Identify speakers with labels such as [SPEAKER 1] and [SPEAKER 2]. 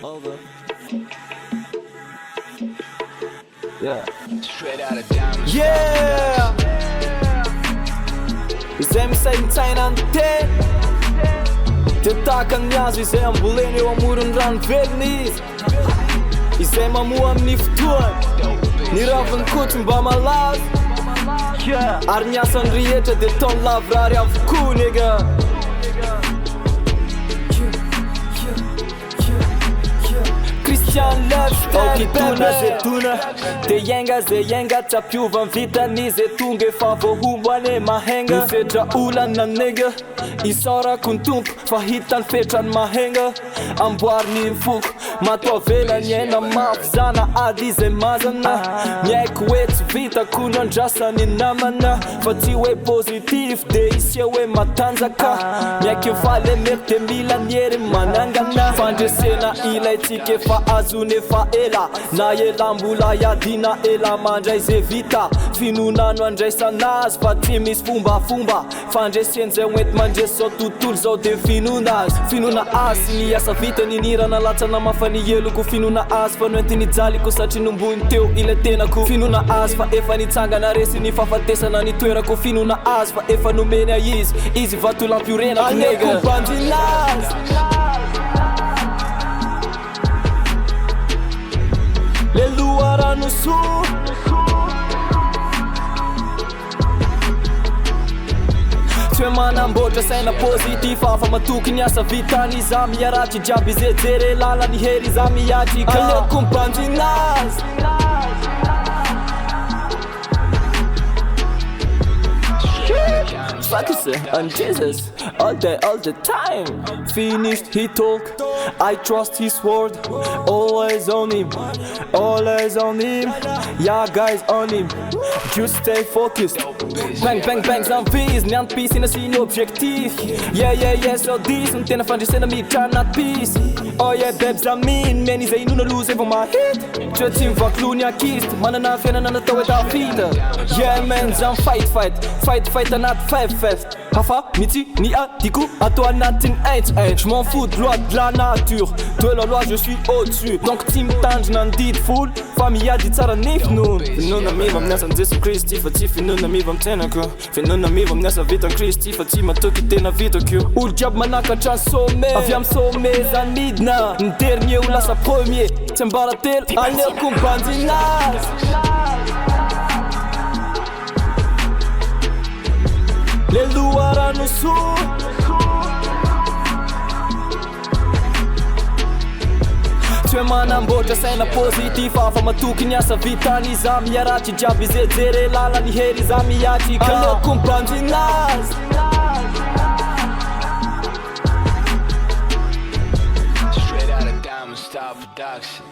[SPEAKER 1] Over. Yeah.
[SPEAKER 2] Straight out of diamonds.
[SPEAKER 1] Yeah. Izay misaintsaina ny teny de tahaka ny azo izay amboleny eo amoron'ny rano velona izy izay mamoa amin'ny fotoany ny raviny kotsy mba malazo ary ny asany rehetra de taony lavrary avokoa nega Okituna zetuna de yenga ze yenga tapiuva vita ni zetunga efa vohombo ane mahenga nifetra olana nega isora kuntumpo fa hitany fetrany mahenga amboariny mifoko matoa velany aina mafy zana ady izay mazana miaiko hoe tsy vita kono andrasany namana fa tsy hoe positif de isy hoe matanjaka miaiky valy mety de mila niery manangana fandresena ilaitsika efa azony efa ela na ela mbola iadina ela mandray ze vita finonano andraisana azy fa tsy misy fombafomba fandreseny zay hoenty mandresy zao tontolo zao de finona azy ny asa vita ninirana latsana mafany eloko finona azy fa noenty nijaliko satria nombony teo ila tenako finona azy fa efa nitsangana resy ny fahafatesana ny toerako finona azy fa efa nomeny a izy vatolampiorenako nega Fibanjinana le luarano su Tue manamboatra saina positif afa matoky ny asa vitany za miaraty jiaby ze jere lala ny hery za miatrika aleko Fibanjinana Focus on Jesus all day, all the time. Finished, he talk. I trust his word. Always on him, always on him. Yeah, guys on him. Just stay focused. Bang, bang, bang, zanviz. Ny antom-pisy na sy ny objectif. Yeah, so this ny tena fandresena miditra anaty pisy. Oh yeah, babes amin. Men izay inona loza efa mahit. Tsy tsy mivakilo ny akist. Manana fiainana natao hoe tafita. Yeah man, zan fight anaty fest. Hafa, miti, ni atiku, atto anatin H. Je m'en fous de loi de la nature. De la loi je suis au-dessus. Donc team tange nan dit full. Famille dit tsara nif nun. Finuna miva mnasa Jesu Kristi fa tsy finuna miva mtenako. Finuna miva mnasa vitan Kristi fa tsy matoky tena vitako. Olo jiaby manakatra ny sommet. Avy am sommet zany midina. Ny dernier ou lasa premier. Tsy ambaratelo aleko Fibanjinana. Le luarano su Tue manamboatra saina positif afa matoky ny asa vitany za miaraty jiaby ze jere lala ny hery za miatrika aleko Fibanjinana
[SPEAKER 2] Straight out of diamond style production.